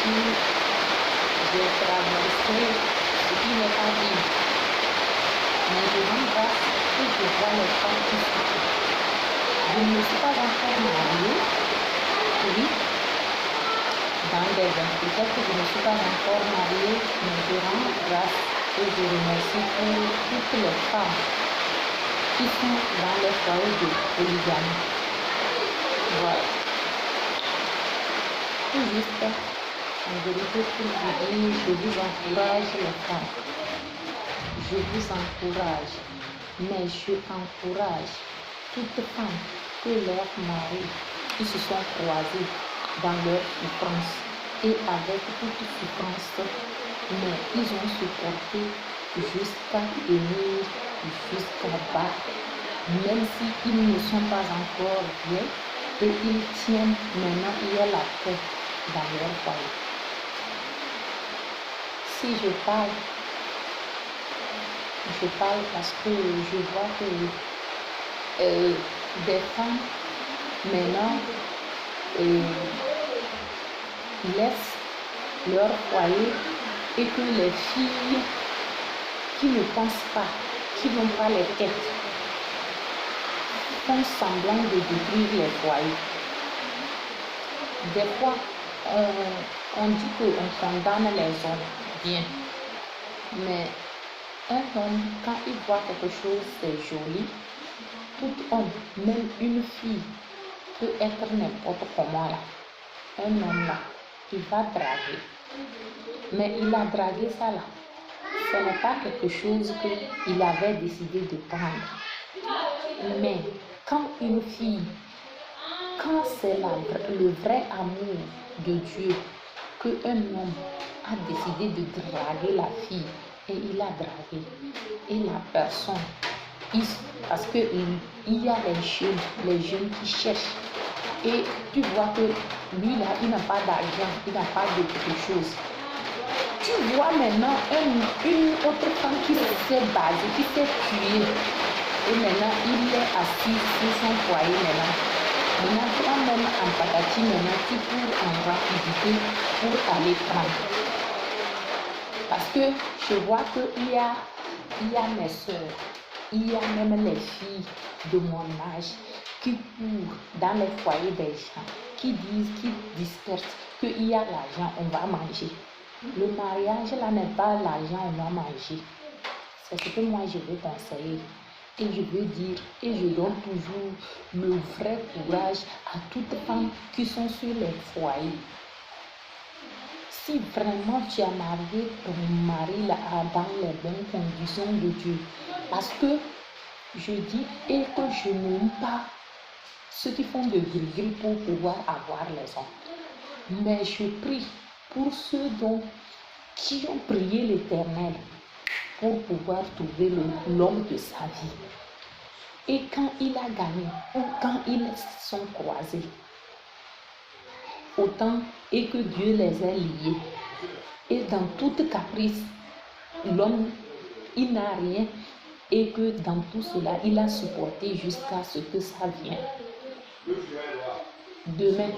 aussi, j'ai traversé ce qui n'est pas dit. Mais je rends grâce que je vois les femmes qui souffrent. Je ne me suis pas encore mariée, oui, dans des peut-être que je ne suis pas encore mariée, mais je rends grâce et je remercie pour toutes les femmes qui sont dans les foyers de polygamie. Voilà. Tout juste, en vérité, pour vous dire, je vous encourage les femmes. Je vous encourage, mais je encourage toutes femmes que leurs maris qui se sont croisés dans leur souffrance et avec toute souffrance, mais ils ont supporté jusqu'à venir, jusqu'à bas, même s'ils ne sont pas encore bien, et ils tiennent maintenant, il y a la paix dans leur foyer. Si je parle parce que je vois que des femmes maintenant laissent leur foyer et que les filles qui ne pensent pas, qui n'ont pas les têtes, font semblant de détruire les foyers. Des fois, on dit qu'on condamne les hommes, bien, mais un homme, quand il voit quelque chose, c'est joli. Tout homme, même une fille, peut être n'importe comment là. Un homme là, il va draguer. Mais il a dragué ça là. Ce n'est pas quelque chose qu'il avait décidé de prendre. Mais quand une fille, quand c'est le vrai amour de Dieu, qu'un homme a décidé de draguer la fille, et il a dragué, et la personne, parce qu'il y a les jeunes qui cherchent, et tu vois que lui là, il n'a pas d'argent, il n'a pas de quelque chose. Tu vois maintenant une autre femme qui s'est basée, qui s'est tuée, et maintenant il est assis sur son foyer maintenant. Maintenant, toi-même en patati, maintenant tu cours en rapidité pour aller prendre. Parce que je vois qu'il y a mes soeurs, il y a même les filles de mon âge qui courent dans les foyers des gens, qui dispersent qu'il y a l'argent, on va manger. Le mariage là n'est pas l'argent, on va manger. C'est ce que moi je veux conseiller. Et je veux dire, et je donne toujours le vrai courage à toutes femmes qui sont sur les foyers. Si vraiment tu as marié ton mari là, dans les bonnes conditions de Dieu, parce que je dis et que je n'aime pas ceux qui font de gris pour pouvoir avoir les hommes. Mais je prie pour ceux qui ont prié l'Éternel pour pouvoir trouver l'homme de sa vie. Et quand il a gagné, ou quand ils sont croisés, autant et que Dieu les a liés. Et dans toute caprice, l'homme, il n'a rien, et que dans tout cela, il a supporté jusqu'à ce que ça vienne. Demain,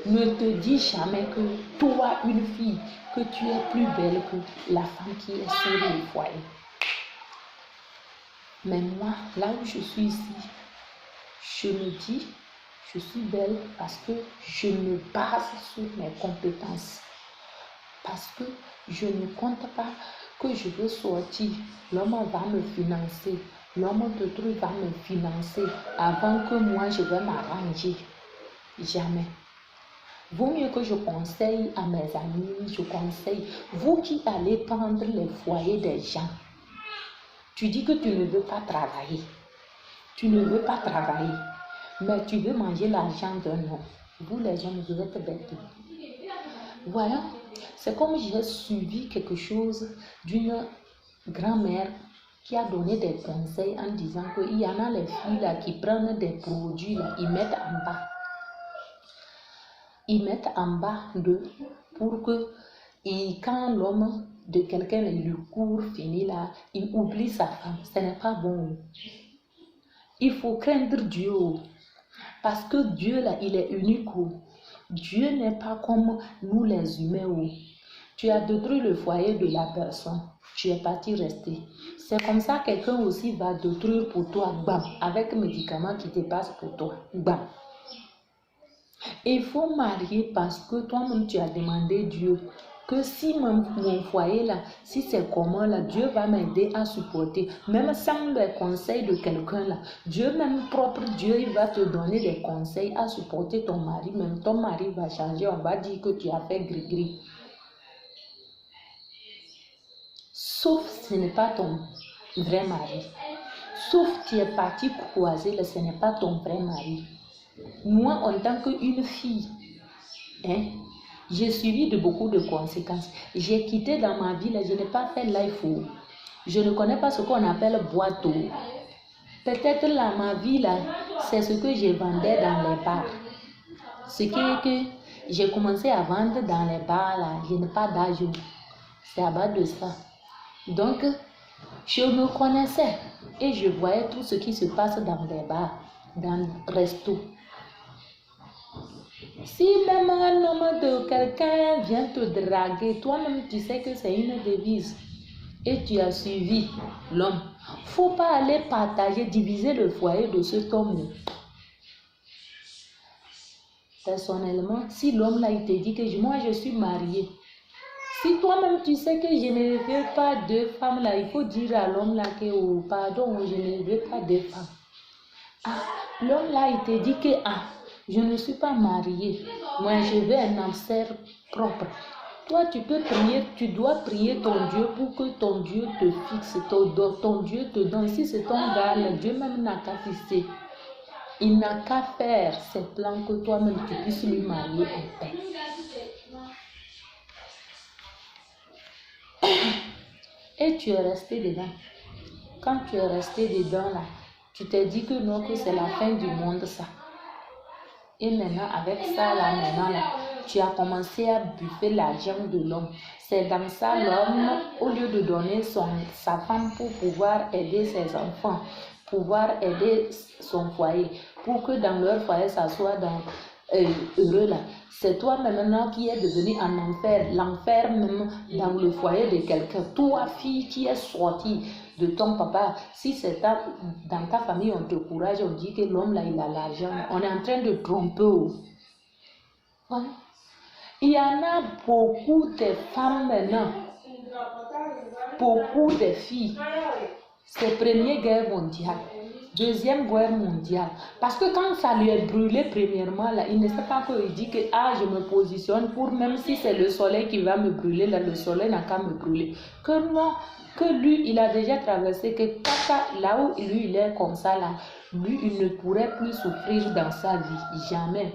ne te dis jamais que toi, une fille, que tu es plus belle que la femme qui est sur le foyer. Mais moi, là où je suis ici, je me dis, je suis belle parce que je me base sur mes compétences. Parce que je ne compte pas que je veux sortir, l'homme va me financer, l'homme de truc va me financer avant que moi je vais m'arranger. Jamais. Vaut mieux que je conseille à mes amis, je conseille, vous qui allez prendre les foyers des gens, tu dis que tu ne veux pas travailler. Tu ne veux pas travailler, mais tu veux manger l'argent d'un homme. Vous les hommes, vous êtes bêtes. Voilà, c'est comme j'ai suivi quelque chose d'une grand-mère qui a donné des conseils en disant qu'il y en a les filles là qui prennent des produits là, ils mettent en bas. Ils mettent en bas pour que, et quand l'homme de quelqu'un, le cours finit là, il oublie sa femme. Ce n'est pas bon. Il faut craindre Dieu. Parce que Dieu là, il est unique. Dieu n'est pas comme nous les humains où tu as détruit le foyer de la personne, tu es parti rester. C'est comme ça quelqu'un aussi va détruire pour toi, bam, avec un médicament qui te passe pour toi, bam. Il faut marier parce que toi-même tu as demandé Dieu que si mon foyer là, si c'est commun là, Dieu va m'aider à supporter. Même sans les conseils de quelqu'un là, Dieu même propre Dieu, il va te donner des conseils à supporter ton mari. Même ton mari va changer, on va dire que tu as fait gris-gris. Sauf ce n'est pas ton vrai mari. Sauf tu es parti croiser là, ce n'est pas ton vrai mari. Moi, en tant qu'une fille, j'ai suivi de beaucoup de conséquences. J'ai quitté dans ma vie, là, je n'ai pas fait life. Je ne connais pas ce qu'on appelle boîte. Peut-être là, ma vie, là, c'est ce que je vendais dans les bars. Ce qui est que j'ai commencé à vendre dans les bars, là, je n'ai pas d'âge. C'est à bas de ça. Donc, je me connaissais et je voyais tout ce qui se passe dans les bars, dans le resto. Si même un homme de quelqu'un vient te draguer, toi-même tu sais que c'est une devise et tu as suivi l'homme. Faut pas aller partager, diviser le foyer de cet homme. Personnellement, si l'homme là il te dit que moi je suis mariée, si toi-même tu sais que je ne veux pas deux femmes là, il faut dire à l'homme là que oh, pardon, je ne veux pas deux femmes. Ah, l'homme là il te dit que je ne suis pas mariée, moi je veux un hamster propre. Toi tu peux prier, tu dois prier ton Dieu pour que ton Dieu te fixe, ton Dieu te donne. Si c'est ton gars, Dieu même n'a qu'à fixer. Il n'a qu'à faire ses plans que toi-même tu puisses lui marier en paix. Et tu es resté dedans. Quand tu es resté dedans là, tu t'es dit que non, que c'est la fin du monde ça. Et maintenant, avec ça là, tu as commencé à buffer l'argent de l'homme. C'est dans ça l'homme, au lieu de donner sa femme pour pouvoir aider ses enfants, pouvoir aider son foyer, pour que dans leur foyer ça soit heureux là. C'est toi maintenant qui es devenu un enfer, l'enfer même dans le foyer de quelqu'un. Toi, fille qui est sortie de ton papa, si c'est dans ta famille, on te courage, on dit que l'homme là, il a l'argent. On est en train de tromper. Ouais. Il y en a beaucoup de femmes maintenant, beaucoup de filles. C'est Première Guerre mondiale. Deuxième Guerre mondiale. Parce que quand ça lui est brûlé premièrement, là, il ne sait pas qu'il dit que je me positionne pour, même si c'est le soleil qui va me brûler, là, le soleil n'a qu'à me brûler. Que non, que lui, il a déjà traversé, que là où lui, il est comme ça, là, lui, il ne pourrait plus souffrir dans sa vie. Jamais.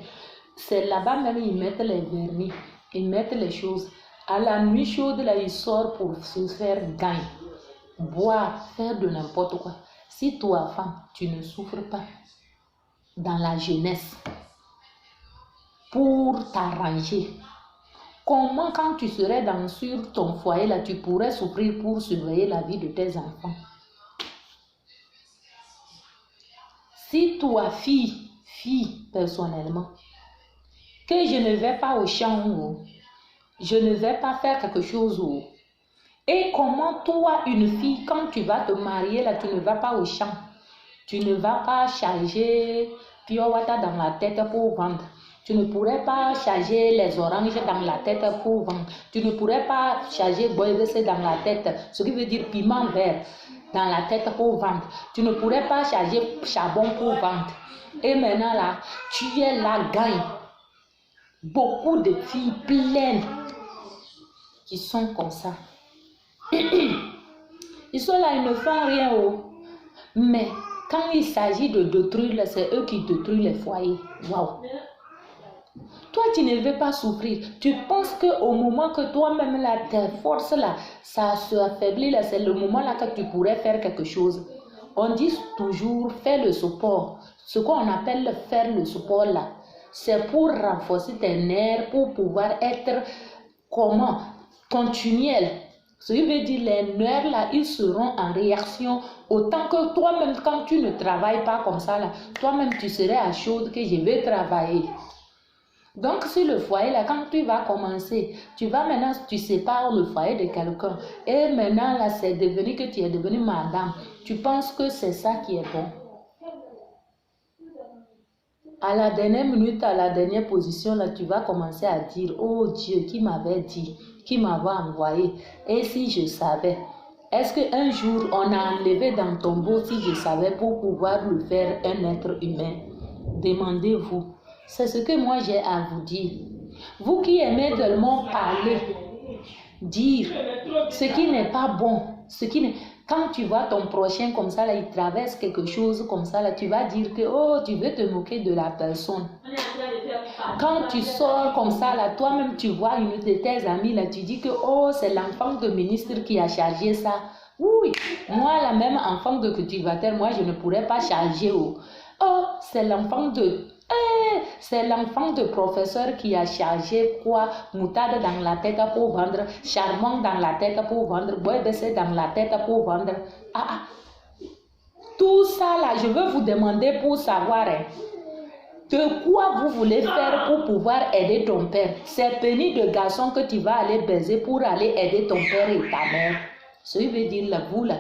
C'est là-bas même, ils mettent les vernis, ils mettent les choses. À la nuit chaude, là, il sort pour se faire gagner. Boire, faire de n'importe quoi. Si toi, femme, tu ne souffres pas dans la jeunesse pour t'arranger, comment quand tu serais sur ton foyer là, tu pourrais souffrir pour surveiller la vie de tes enfants? Si toi, fille, personnellement, que je ne vais pas au champ, je ne vais pas faire quelque chose, et comment toi, une fille, quand tu vas te marier, là, tu ne vas pas au champ. Tu ne vas pas charger pure water dans la tête pour vendre. Tu ne pourrais pas charger les oranges dans la tête pour vendre. Tu ne pourrais pas charger boyvesse dans la tête, ce qui veut dire piment vert, dans la tête pour vendre. Tu ne pourrais pas charger charbon pour vendre. Et maintenant là, tu es là, gagne. Beaucoup de filles pleines qui sont comme ça. Ils sont là, ils ne font rien. Mais quand il s'agit de détruire, c'est eux qui détruisent les foyers. Waouh! Toi, tu ne veux pas souffrir. Tu penses qu'au moment que toi-même, là, tes forces, là, ça se affaiblit, là, c'est le moment là que tu pourrais faire quelque chose. On dit toujours, fais le support. Ce qu'on appelle faire le support, là, c'est pour renforcer tes nerfs, pour pouvoir être, continuel. Ce qui veut dire les nerfs là, ils seront en réaction autant que toi-même quand tu ne travailles pas comme ça là, toi-même tu serais à chaud que je vais travailler. Donc, sur le foyer, là, quand tu vas commencer, tu vas maintenant, tu sépares le foyer de quelqu'un. Et maintenant, là, c'est devenu que tu es devenue madame. Tu penses que c'est ça qui est bon. À la dernière minute, à la dernière position, là, tu vas commencer à dire, oh Dieu, qui m'avait dit, qui m'avait envoyé. Et si je savais, est-ce qu'un jour, on a enlevé dans ton tombeau, si je savais, pour pouvoir le faire un être humain? Demandez-vous. C'est ce que moi j'ai à vous dire. Vous qui aimez tellement parler, dire ce qui n'est pas bon, ce qui n'est... Quand tu vois ton prochain comme ça, là, il traverse quelque chose comme ça, là, tu vas dire que, oh, tu veux te moquer de la personne. Quand tu sors comme ça, là, toi-même, tu vois une de tes amies, là, tu dis que, oh, c'est l'enfant de ministre qui a chargé ça. Oui, moi, la même enfant de cultivateur, moi, je ne pourrais pas charger. Oh, c'est l'enfant de... c'est l'enfant de professeur qui a chargé quoi? Moutarde dans la tête pour vendre, charbon dans la tête pour vendre, bois baissé dans la tête pour vendre. Tout ça là, je veux vous demander pour savoir de quoi vous voulez faire pour pouvoir aider ton père. C'est pénis de garçon que tu vas aller baiser pour aller aider ton père et ta mère. Ce qui veut dire là, vous là.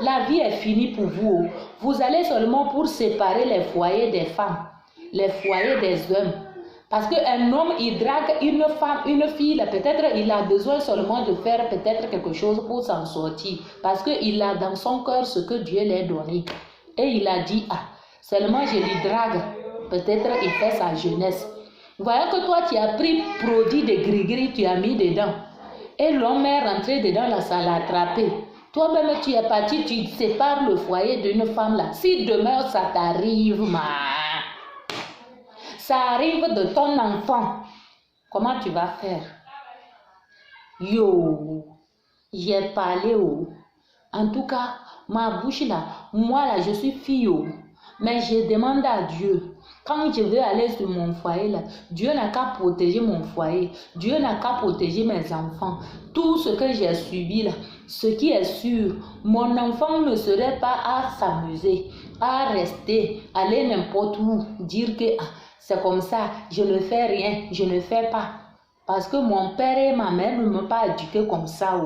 La vie est finie pour vous. Vous allez seulement pour séparer les foyers des femmes, les foyers des hommes. Parce qu'un homme, il drague une femme, une fille, peut-être il a besoin seulement de faire peut-être quelque chose pour s'en sortir. Parce qu'il a dans son cœur ce que Dieu lui a donné. Et il a dit, seulement je lui drague. Peut-être il fait sa jeunesse. Voyez que toi, tu as pris produit de gris-gris, tu as mis dedans. Et l'homme est rentré dedans, là, ça l'a attrapé. Toi-même, tu es parti, tu sépares le foyer d'une femme là. Si demain ça t'arrive, ça arrive de ton enfant, comment tu vas faire? Yo, j'ai parlé. En tout cas, ma bouche là, moi là, je suis fille. Mais je demande à Dieu. Quand je veux aller sur mon foyer là, Dieu n'a qu'à protéger mon foyer. Dieu n'a qu'à protéger mes enfants. Tout ce que j'ai subi là, ce qui est sûr, mon enfant ne serait pas à s'amuser, à rester, aller n'importe où, dire que c'est comme ça, je ne fais rien, je ne fais pas. Parce que mon père et ma mère ne m'ont pas éduqué comme ça.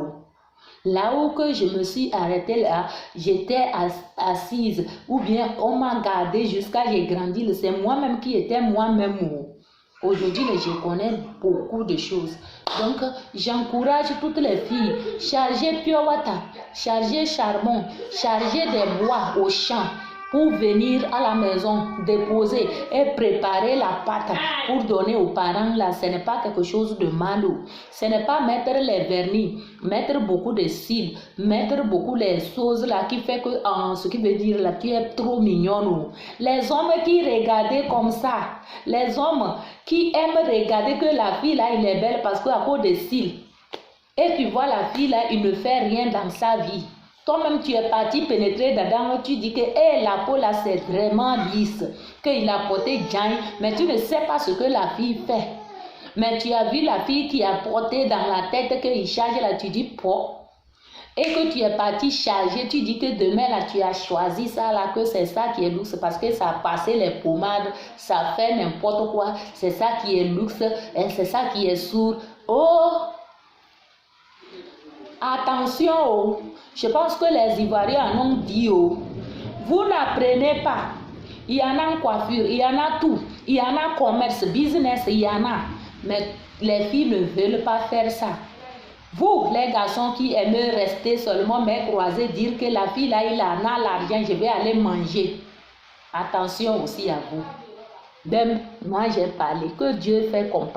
Là où que je me suis arrêtée là, j'étais assise ou bien on m'a gardé jusqu'à j'ai grandi. C'est moi-même qui étais moi-même. Aujourd'hui, je connais beaucoup de choses. Donc, j'encourage toutes les filles, chargez pure water, chargez charbon, chargez des bois au champ pour venir à la maison, déposer et préparer la pâte pour donner aux parents là. Ce n'est pas quelque chose de mal. Ce n'est pas mettre les vernis, mettre beaucoup de cils, mettre beaucoup les choses là qui fait que, ce qui veut dire là, tu es trop mignonne. Les hommes qui regardent comme ça, les hommes qui aiment regarder que la fille là, il est belle parce qu'à cause des cils. Et tu vois la fille là, il ne fait rien dans sa vie. Toi-même, tu es parti pénétrer dedans, tu dis que la peau là, c'est vraiment lisse, qu'il a porté Jane, mais tu ne sais pas ce que la fille fait. Mais tu as vu la fille qui a porté dans la tête qu'il charge là, tu dis pot. Et que tu es parti charger, tu dis que demain là, tu as choisi ça là, que c'est ça qui est luxe, parce que ça a passé les pommades, ça fait n'importe quoi, c'est ça qui est luxe, et c'est ça qui est sourd. Oh! Attention, je pense que les Ivoiriens en ont dit, vous n'apprenez pas. Il y en a en coiffure, il y en a tout. Il y en a commerce, business, il y en a. Mais les filles ne veulent pas faire ça. Vous, les garçons qui aimez rester seulement mains croisées, dire que la fille là, il en a l'argent, je vais aller manger. Attention aussi à vous. Même moi j'ai parlé, que Dieu fait compassion.